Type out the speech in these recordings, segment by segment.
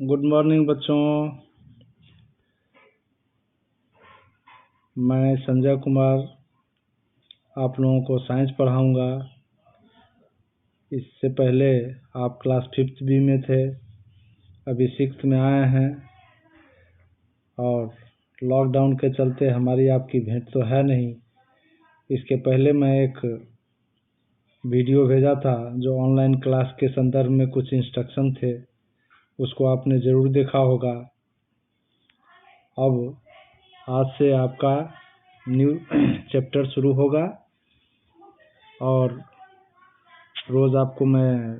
Good morning बच्चों। मैं संजय कुमार आप लोगों को साइंस पढ़ाऊंगा। इससे पहले आप क्लास 5th बी में थे, अभी 6th में आए हैं और लॉकडाउन के चलते हमारी आपकी भेंट तो है नहीं। इसके पहले मैं एक वीडियो भेजा था जो ऑनलाइन क्लास के संदर्भ में कुछ इंस्ट्रक्शन थे, उसको आपने ज़रूर देखा होगा। अब आज से आपका न्यू चैप्टर शुरू होगा और रोज़ आपको मैं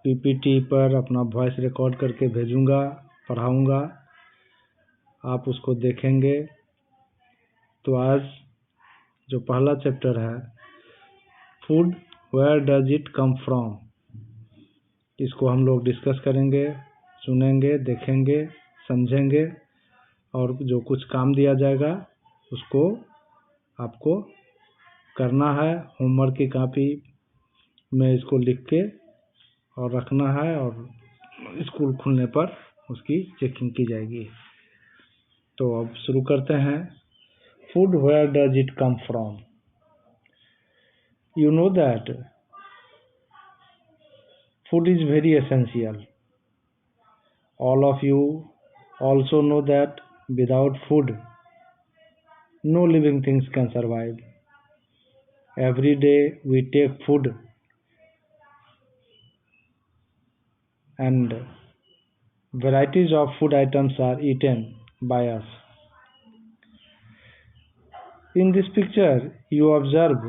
पीपीटी पर अपना वॉइस रिकॉर्ड करके भेजूंगा, पढ़ाऊंगा, आप उसको देखेंगे। तो आज जो पहला चैप्टर है, food where does it come from, इसको हम लोग डिस्कस करेंगे, सुनेंगे, देखेंगे, समझेंगे और जो कुछ काम दिया जाएगा उसको आपको करना है। होमवर्क की कॉपी में इसको लिख के और रखना है और स्कूल खुलने पर उसकी चेकिंग की जाएगी। तो अब शुरू करते हैं। Food where does it come from. You know that food is very essential. All of you also know that without food, no living things can survive. Every day we take food and varieties of food items are eaten by us. In this picture, you observe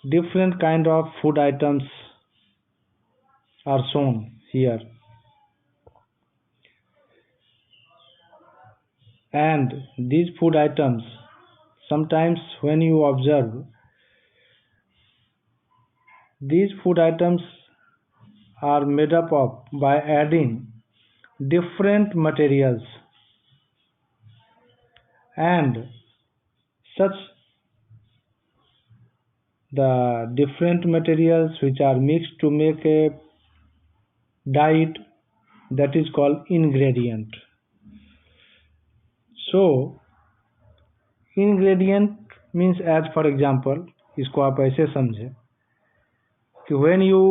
different kind of food items are shown here. And these food items, sometimes when you observe, these food items are made up of by adding different materials, and such the different materials which are mixed to make a diet, that is called ingredient. So ingredient means, as for example, इसको आप ऐसे समझे कि when you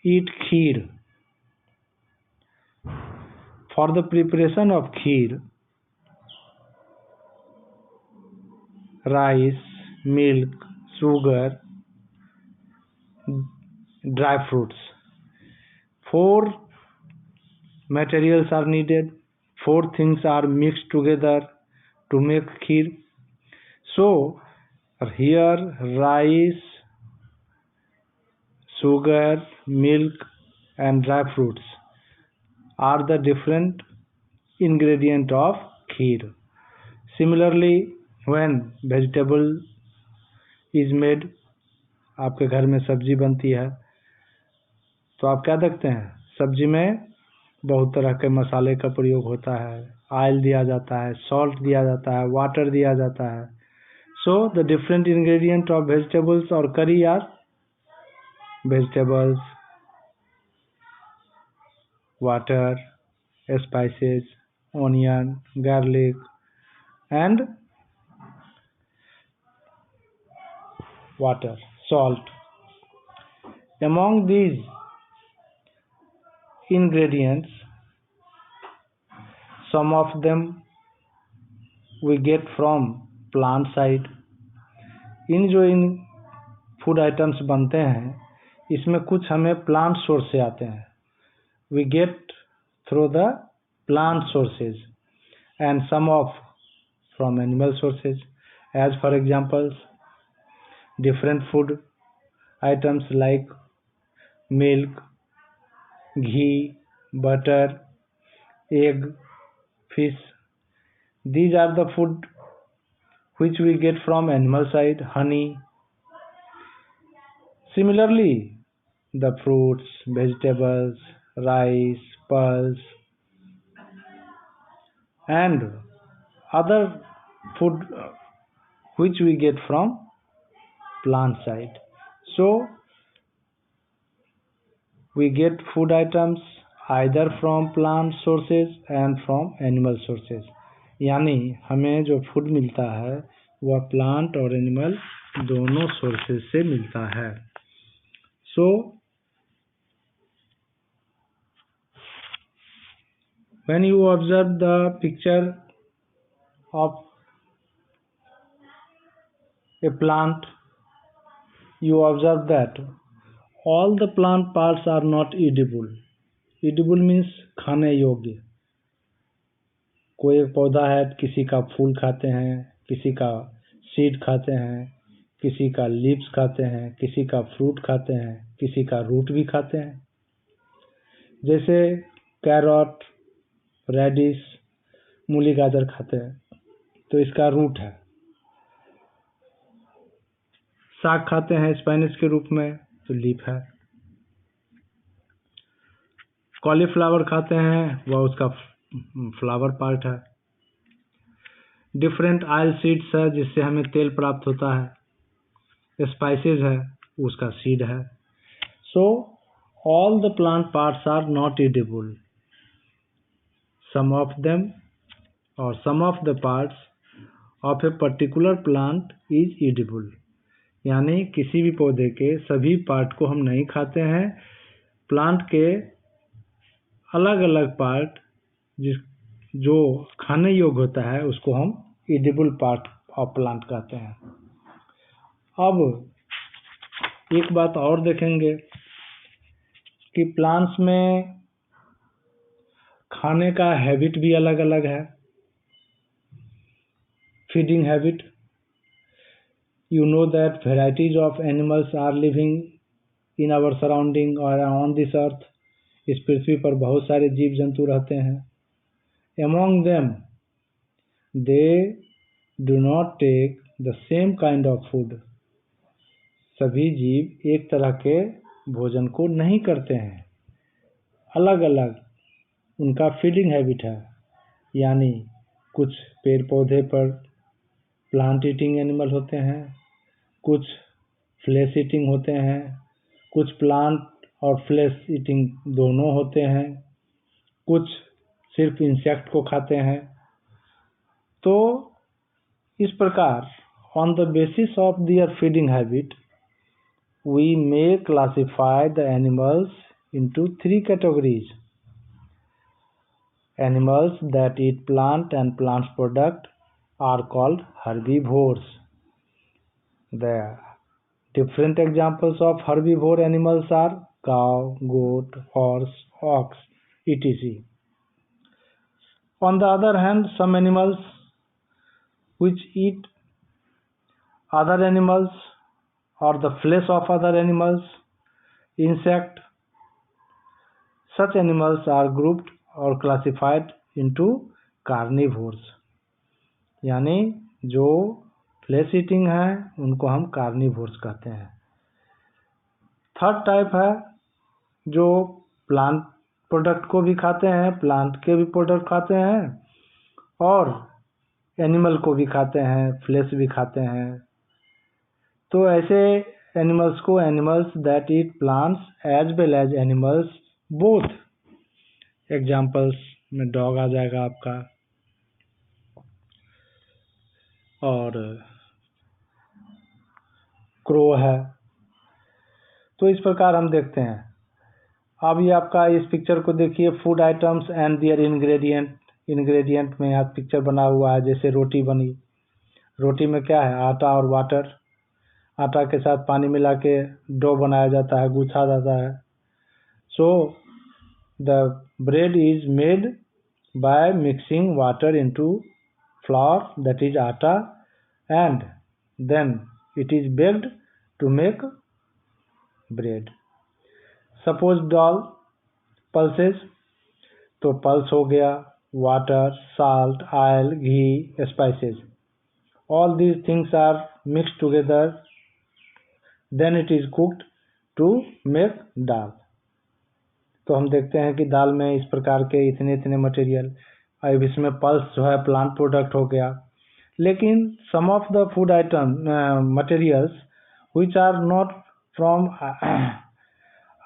eat kheer, for the preparation of kheer, rice, milk, sugar, dry fruits, 4 materials are needed, 4 things are mixed together to make kheer. So here rice, sugar, milk and dry fruits are the different ingredient of kheer. Similarly, when vegetable is made, आपके घर में सब्जी बनती है तो आप क्या देखते हैं, सब्जी में बहुत तरह के मसाले का प्रयोग होता है, ऑयल दिया जाता है, सॉल्ट दिया जाता है, वाटर दिया जाता है. So the different ingredient of vegetables or curry are vegetables, water, spices, onion, garlic and water, salt. Among these ingredients, some of them we get from plant side. इन जो इन फूड आइटम्स बनते हैं इसमें कुछ हमें plant source से आते हैं. We get through the plant sources and some of from animal sources. As for examples, different food items like milk, ghee, butter, egg, fish. These are the food which we get from animal side. Honey. Similarly, the fruits, vegetables, rice, pulse and other food which we get from plant side. So we get food items either from plant sources and from animal sources, यानी हमें जो food मिलता है वह plant और animal दोनों sources से मिलता है। सो when you observe the picture of a plant, you observe that all the plant parts are not edible. Edible means खाने योग्य। कोई एक पौधा है, किसी का फूल खाते हैं, किसी का सीड खाते हैं, किसी का लीव्स खाते हैं, किसी का फ्रूट खाते हैं, किसी का रूट भी खाते हैं। जैसे कैरट, रेडिश, मूली गाजर खाते हैं तो इसका रूट है। साग खाते हैं स्पाइनच के रूप में तो लीफ है। कॉलीफ्लावर खाते हैं वह उसका फ्लावर पार्ट है। डिफरेंट ऑयल सीड्स है जिससे हमें तेल प्राप्त होता है। स्पाइसेस है उसका सीड है। So all the plant parts are not edible. Some of them और some of the parts of a particular plant is edible, यानी किसी भी पौधे के सभी पार्ट को हम नहीं खाते हैं। प्लांट के अलग अलग पार्ट जो खाने योग्य होता है उसको हम एडिबल पार्ट ऑफ प्लांट कहते हैं। अब एक बात और देखेंगे कि प्लांट्स में खाने का हैबिट भी अलग अलग है। Feeding habit, you know that varieties of animals are living in our surrounding or on this earth. इस पृथ्वी पर बहुत सारे जीव जंतु रहते हैं। Among them, they do not take the same kind of food. सभी जीव एक तरह के भोजन को नहीं करते हैं, अलग अलग उनका फीडिंग हैबिट है। यानी कुछ पेड़ पौधे पर प्लांट ईटिंग एनिमल होते हैं, कुछ फ्लैश ईटिंग होते हैं, कुछ प्लांट और फ्लैश ईटिंग दोनों होते हैं, कुछ सिर्फ इंसेक्ट को खाते हैं। तो इस प्रकार on the basis of their feeding habit we may classify the animals into 3 categories. Animals that eat plant and plants product are called herbivores. The different examples of herbivore animals are cow, goat, horse, ox, etc. On the other hand, some animals which eat other animals or the flesh of other animals, insect, such animals are grouped or classified into carnivores. यानी जो flesh eating है उनको हम carnivores कहते हैं। Third type है जो plant product को भी खाते हैं, प्लांट के भी प्रोडक्ट खाते हैं और एनिमल को भी खाते हैं, फ्लैश भी खाते हैं। तो ऐसे एनिमल्स को animals that eat plants as well as animals both. Examples में डॉग आ जाएगा आपका और क्रो है। तो इस प्रकार हम देखते हैं। अब ये आपका इस पिक्चर को देखिए, food items and their ingredient में यहाँ पिक्चर बना हुआ है। जैसे रोटी बनी, रोटी में क्या है, आटा और वाटर। आटा के साथ पानी मिला के डो बनाया जाता है, गूंथा जाता है। So the bread is made by mixing water into flour, that is atta, and then it is baked to make bread. Suppose dal, pulses, तो pulse हो गया, water, salt, oil, ghee, spices. All these things are mixed together, then it is cooked to make dal. तो हम देखते हैं कि दाल में इस प्रकार के इतने इतने मटेरियल। अब इसमें पल्स जो है प्लांट प्रोडक्ट हो गया। लेकिन some of the food item materials which are not from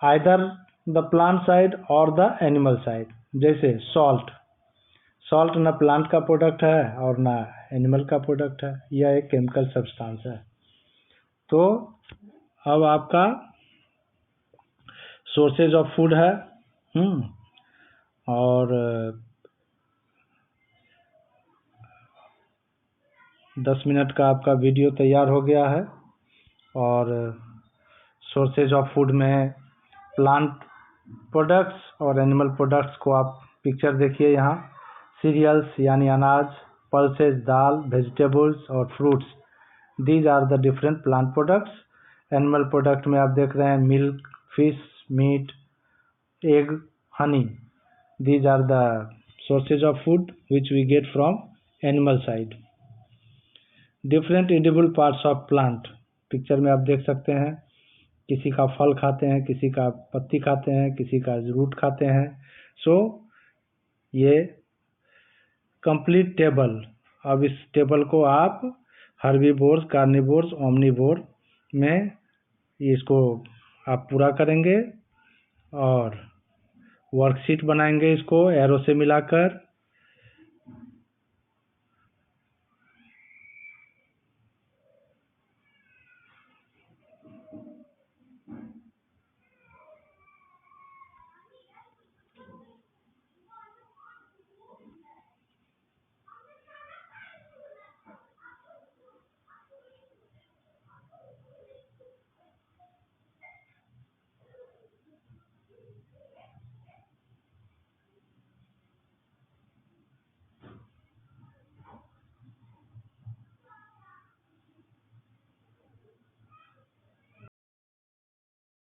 either the plant side और द एनिमल साइड। जैसे सॉल्ट ना प्लांट का प्रोडक्ट है और ना एनिमल का प्रोडक्ट है, यह एक केमिकल सब्सटेंस है। तो अब आपका सोर्सेज ऑफ फूड है, और 10 मिनट का आपका वीडियो तैयार हो गया है। और सोर्सेज ऑफ फूड में प्लांट प्रोडक्ट्स और एनिमल प्रोडक्ट्स को आप पिक्चर देखिए यहाँ। सीरियल्स यानी अनाज, पल्सेस दाल, वेजिटेबल्स और fruits, these are the different plant products. Animal product में आप देख रहे हैं milk, fish, meat, egg, honey, these are the sources of food which we get from animal side. Different edible parts of plant, picture में आप देख सकते हैं, किसी का फल खाते हैं, किसी का पत्ती खाते हैं, किसी का रूट खाते हैं। सो ये कंप्लीट टेबल, अब इस टेबल को आप हर्बीवोर्स, कार्निवोर्स, ओमनिवोर में इसको आप पूरा करेंगे और वर्कशीट बनाएंगे इसको एरो से मिलाकर।